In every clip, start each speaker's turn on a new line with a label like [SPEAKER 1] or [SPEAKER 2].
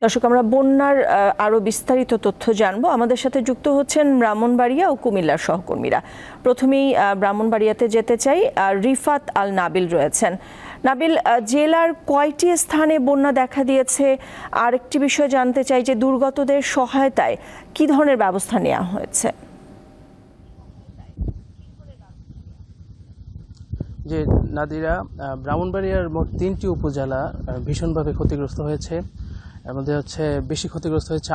[SPEAKER 1] দর্শক, আমরা বন্যার আরো বিস্তারিত তথ্য জানবো। আমাদের সাথে যুক্ত হচ্ছেন ব্রাহ্মণবাড়িয়া ও কুমিল্লার সহকর্মীরা। প্রথমেই ব্রাহ্মণবাড়িয়াতে যেতে চাই, রিফাত আল নাবিল রয়েছেন। নাবিল, জেলার কয়টি স্থানে বন্যা দেখা দিয়েছে? আরেকটি বিষয় জানতে চাই যে দুর্গতদের সহায়তায় কি ধরনের ব্যবস্থা নেওয়া হয়েছে?
[SPEAKER 2] যে নাদিরা, ব্রাহ্মণবাড়িয়ার মোট ৩টি উপজেলা ভীষণভাবে ক্ষতিগ্রস্ত হয়েছে। এর মধ্যে বেশি ক্ষতিগ্রস্ত হয়েছে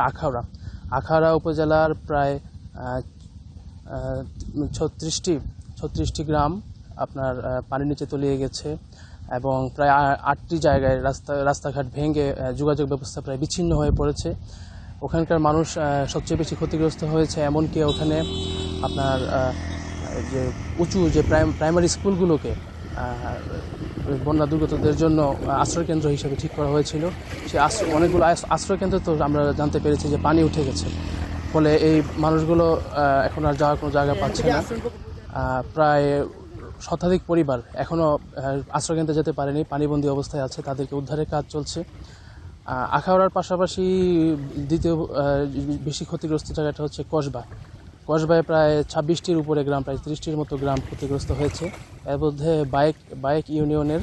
[SPEAKER 2] আখাউড়া উপজেলার প্রায় ৩৬টি গ্রাম আপনার পানির নিচে তলিয়ে গেছে এবং প্রায় ৮টি জায়গায় রাস্তাঘাট ভেঙে যোগাযোগ ব্যবস্থা প্রায় বিচ্ছিন্ন হয়ে পড়েছে। ওখানকার মানুষ সবচেয়ে বেশি ক্ষতিগ্রস্ত হয়েছে। এমনকি ওখানে আপনার যে উঁচু যে প্রাইমারি স্কুলগুলোকে বন্যা দুর্গতদের জন্য আশ্রয়কেন্দ্র হিসেবে ঠিক করা হয়েছিল। সেই অনেকগুলো আশ্রয়কেন্দ্র তো আমরা জানতে পেরেছি যে পানি উঠে গেছে, ফলে এই মানুষগুলো এখন আর যাওয়ার কোনো জায়গা পাচ্ছে না। প্রায় শতাধিক পরিবার এখনও আশ্রয়কেন্দ্রে যেতে পারেনি, পানিবন্দী অবস্থায় আছে, তাদেরকে উদ্ধারের কাজ চলছে। আখাউড়ার পাশাপাশি দ্বিতীয় বেশি ক্ষতিগ্রস্ত জায়গাটা হচ্ছে কসবায় প্রায় ২৬টির উপরে গ্রাম, প্রায় ৩০টির মতো গ্রাম ক্ষতিগ্রস্ত হয়েছে। এর মধ্যে বাইক ইউনিয়নের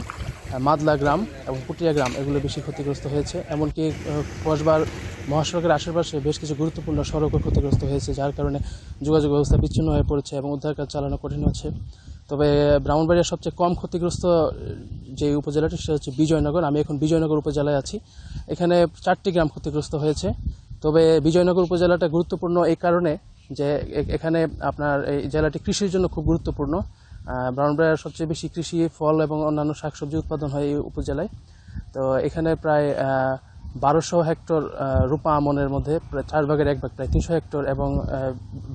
[SPEAKER 2] মাদলা গ্রাম এবং পুটিয়া গ্রাম এগুলো বেশি ক্ষতিগ্রস্ত হয়েছে। এমনকি কসবার মহাসড়কের আশেপাশে বেশ কিছু গুরুত্বপূর্ণ সড়কও ক্ষতিগ্রস্ত হয়েছে, যার কারণে যোগাযোগ ব্যবস্থা বিচ্ছিন্ন হয়ে পড়েছে এবং উদ্ধার কাজ চালানো কঠিন হচ্ছে। তবে ব্রাহ্মণবাড়িয়ার সবচেয়ে কম ক্ষতিগ্রস্ত যে উপজেলাটি সেটা হচ্ছে বিজয়নগর। আমি এখন বিজয়নগর উপজেলায় আছি। এখানে 4টি গ্রাম ক্ষতিগ্রস্ত হয়েছে। তবে বিজয়নগর উপজেলাটা গুরুত্বপূর্ণ এই কারণে যে এখানে আপনার এই জেলাটি কৃষির জন্য খুব গুরুত্বপূর্ণ। ব্রাহ্মণবাড়িয়ার সবচেয়ে বেশি কৃষি, ফল এবং অন্যান্য শাকসবজি উৎপাদন হয় এই উপজেলায়। তো এখানে প্রায় ১২০০ হেক্টর রূপা আমনের মধ্যে প্রায় 4 ভাগের 1 ভাগ, প্রায় 300 হেক্টর এবং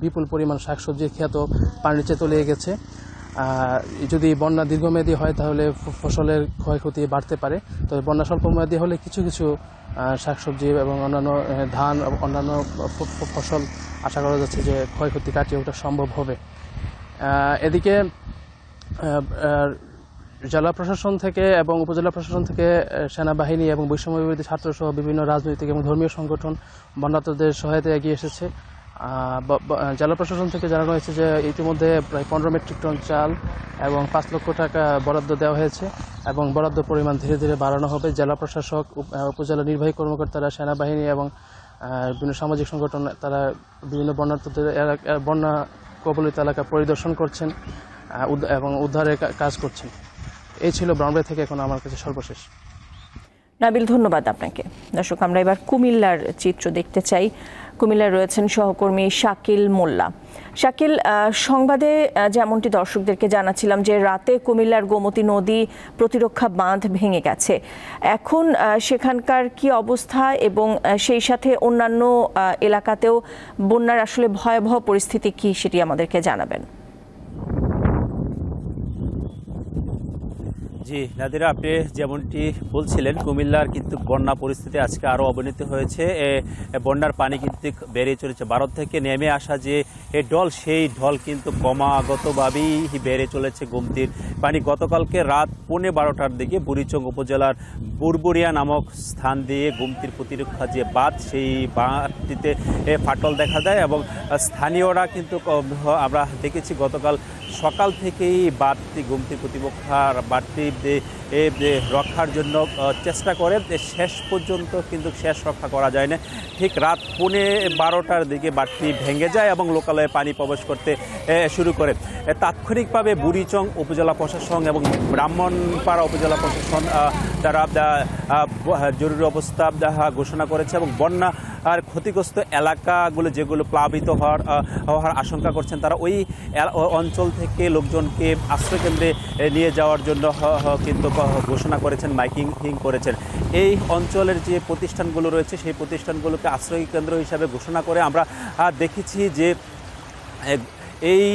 [SPEAKER 2] বিপুল পরিমাণ শাকসবজির ক্ষেত পানির নিচে তলিয়ে গেছে। যদি বন্যা দীর্ঘমেয়াদী হয় তাহলে ফসলের ক্ষয়ক্ষতি বাড়তে পারে। তবে বন্যা স্বল্পমেয়াদী হলে কিছু কিছু শাকসবজি এবং অন্যান্য ধান অন্যান্য ফসল আশা করা যাচ্ছে যে ক্ষয়ক্ষতি কাটিয়ে ওঠা সম্ভব হবে। এদিকে জেলা প্রশাসন থেকে এবং উপজেলা প্রশাসন থেকে সেনাবাহিনী এবং বৈষম্যবিরোধী ছাত্রসহ বিভিন্ন রাজনৈতিক এবং ধর্মীয় সংগঠন বন্যার্তদের সহায়তায় এগিয়ে এসেছে। জেলা প্রশাসন থেকে জানানো হয়েছে যে ইতিমধ্যে প্রায় 15 মেট্রিক টন চাল এবং 5 লক্ষ টাকা বরাদ্দ দেওয়া হয়েছে এবং বরাদ্দ পরিমাণ ধীরে ধীরে বাড়ানো হবে। জেলা প্রশাসক, উপজেলা নির্বাহী কর্মকর্তারা, সেনাবাহিনী এবং বিভিন্ন সামাজিক সংগঠন তারা বিভিন্ন বন্যার্তদের বন্যা কবলিত এলাকা পরিদর্শন করছেন এবং উদ্ধারের কাজ করছেন। এই ছিল ব্রাহ্মণবাড়িয়া থেকে এখন আমার কাছে সর্বশেষ।
[SPEAKER 1] নাবিল, ধন্যবাদ আপনাকে। দর্শক, আমরা এবার কুমিল্লার চিত্র দেখতে চাই। কুমিল্লায় রয়েছেন সহকর্মী শাকিল মোল্লা। শাকিল, সংবাদে যেমনটি দর্শকদেরকে জানাচ্ছিলাম যে রাতে কুমিল্লার গোমতী নদী প্রতিরক্ষা বাঁধ ভেঙে গেছে। এখন সেখানকার কি অবস্থা এবং সেই সাথে অন্যান্য এলাকাতেও বন্যার আসলে ভয়াবহ পরিস্থিতি কি, সেটি আমাদেরকে জানাবেন।
[SPEAKER 3] জি নাদিরা, আপনি যেমনটি বলছিলেন, কুমিল্লার কিন্তু বন্যা পরিস্থিতি আজকে আরও অবনতি হয়েছে। বন্যার পানি কিন্তু বেড়ে চলেছে। ভারত থেকে নেমে আসা যে ঢল, সেই ঢল কিন্তু ক্রমাগতভাবেই বেড়ে চলেছে। গোমতীর পানি গতকালকে রাত 12:15টার দিকে বুড়িচং উপজেলার বুরবুরিয়া নামক স্থান দিয়ে গোমতীর প্রতিরক্ষা যে বাঁধ, সেই বাঁধটিতে ফাটল দেখা দেয় এবং স্থানীয়রা কিন্তু আমরা দেখেছি গতকাল সকাল থেকেই বাঁধটি, গোমতীর প্রতিরক্ষার বাঁধটি রক্ষার জন্য চেষ্টা করে। শেষ পর্যন্ত কিন্তু রক্ষা করা যায় না। ঠিক রাত 12:15টার দিকে বাঁধটি ভেঙে যায় এবং লোকালয়ে পানি প্রবেশ করতে শুরু করে। তাৎক্ষণিকভাবে বুড়িচং উপজেলা প্রশাসন এবং ব্রাহ্মণপাড়া উপজেলা প্রশাসন তারা জরুরি অবস্থা ঘোষণা করেছে এবং বন্যা আর ক্ষতিগ্রস্ত এলাকাগুলো যেগুলো প্লাবিত হওয়ার আশঙ্কা করছেন, তারা ওই অঞ্চল থেকে লোকজনকে আশ্রয়কেন্দ্রে নিয়ে যাওয়ার জন্য কিন্তু ঘোষণা করেছেন, মাইকিং করেছেন। এই অঞ্চলের যে প্রতিষ্ঠানগুলো রয়েছে সেই প্রতিষ্ঠানগুলোকে আশ্রয়কেন্দ্র হিসাবে ঘোষণা করে আমরা দেখেছি যে এই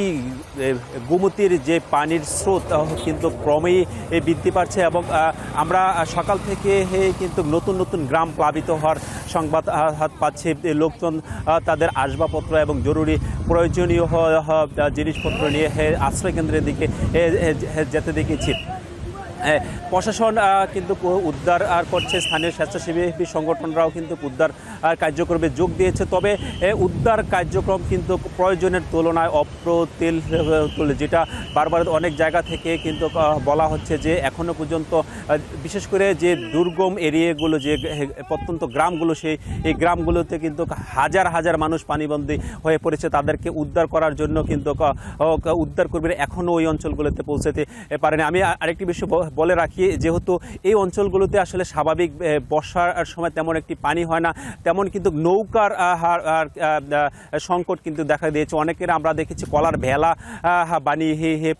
[SPEAKER 3] গোমতীর যে পানির স্রোত কিন্তু ক্রমেই বৃদ্ধি পাচ্ছে এবং আমরা সকাল থেকে কিন্তু নতুন নতুন গ্রাম প্লাবিত হওয়ার সংবাদ পাচ্ছি। লোকজন তাদের আসবাবপত্র এবং জরুরি প্রয়োজনীয় জিনিসপত্র নিয়ে আশ্রয়কেন্দ্রের দিকে যেতে দেখেছি। প্রশাসন কিন্তু উদ্ধার করছে, স্থানীয় স্বেচ্ছাসেবী সংগঠনরাও কিন্তু উদ্ধার কার্যক্রমে যোগ দিয়েছে। তবে উদ্ধার কার্যক্রম কিন্তু প্রয়োজনের তুলনায় অপ্রতুল, যেটা বারবার অনেক জায়গা থেকে কিন্তু বলা হচ্ছে যে এখনও পর্যন্ত বিশেষ করে যে দুর্গম এরিয়াগুলো, যে প্রত্যন্ত গ্রামগুলো, এই গ্রামগুলোতে কিন্তু হাজার হাজার মানুষ পানিবন্দী হয়ে পড়েছে। তাদেরকে উদ্ধার করার জন্য কিন্তু উদ্ধার কর্মীরা এখনও ওই অঞ্চলগুলোতে পৌঁছাতে পারেনি। আমি আরেকটি বিষয় বলে রাখি, যেহেতু এই অঞ্চলগুলোতে আসলে স্বাভাবিক বর্ষার সময় তেমন একটি পানি হয় না, তেমন কিন্তু নৌকার সংকট কিন্তু দেখা দিয়েছে। অনেকের আমরা দেখেছি কলার ভেলা বানিয়ে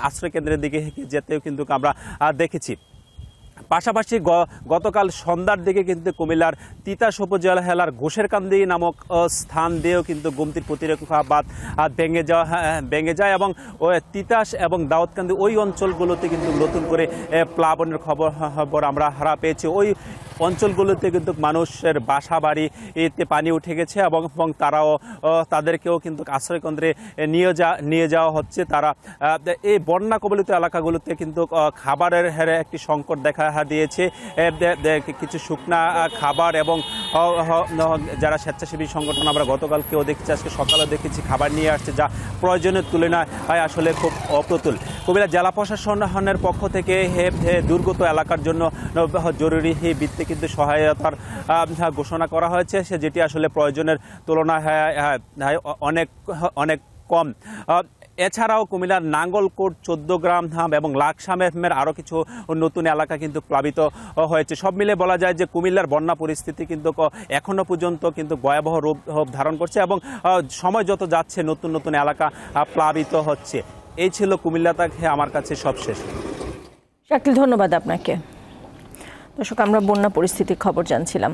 [SPEAKER 3] আশ্রয় কেন্দ্রের দিকে যেতেও কিন্তু আমরা দেখেছি। পাশাপাশি গতকাল সন্ধ্যার দিকে কিন্তু কুমিল্লার তিতাস উপজেলার ঘোষেরকান্দি নামক স্থান দিয়েও কিন্তু গোমতীর প্রতিরক্ষা বাঁধ ভেঙে যায় এবং তিতাস এবং দাউদকান্দি ওই অঞ্চলগুলোতে কিন্তু নতুন করে প্লাবনের খবর আমরা পেয়েছি। ওই অঞ্চলগুলোতে কিন্তু মানুষের বাসা বাড়িতে পানি উঠে গেছে এবং তাদেরকেও কিন্তু আশ্রয়কেন্দ্রে নিয়ে যাওয়া হচ্ছে। তারা এই বন্যা কবলিত এলাকাগুলোতে কিন্তু খাবারের একটি সংকট দেখা দিয়েছে। কিছু শুকনা খাবার এবং যারা স্বেচ্ছাসেবী সংগঠন আমরা গতকালকেও দেখেছি, আজকে সকালেও দেখেছি খাবার নিয়ে আসছে, যা প্রয়োজনের তুলনায় আসলে খুব অপ্রতুল। কুমিল্লা জেলা প্রশাসনের পক্ষ থেকে দুর্গত এলাকার জন্য জরুরি ভিত্তিতে কিন্তু সহায়তার ঘোষণা করা হয়েছে, যেটি আসলে প্রয়োজনের তুলনায় অনেক কম। এছাড়াও কুমিল্লার নাঙ্গলকোট, 14 গ্রাম এবং লাকসামের আরও কিছু নতুন এলাকা কিন্তু প্লাবিত হয়েছে। সব মিলে বলা যায় যে কুমিল্লার বন্যা পরিস্থিতি কিন্তু এখনও পর্যন্ত কিন্তু ভয়াবহ রূপ ধারণ করছে এবং সময় যত যাচ্ছে নতুন নতুন এলাকা প্লাবিত হচ্ছে। এই ছিল কুমিল্লা থেকে আমার কাছে সবশেষ।
[SPEAKER 1] শাকিল, ধন্যবাদ আপনাকে। দর্শক, আমরা বন্যা পরিস্থিতির খবর জানছিলাম।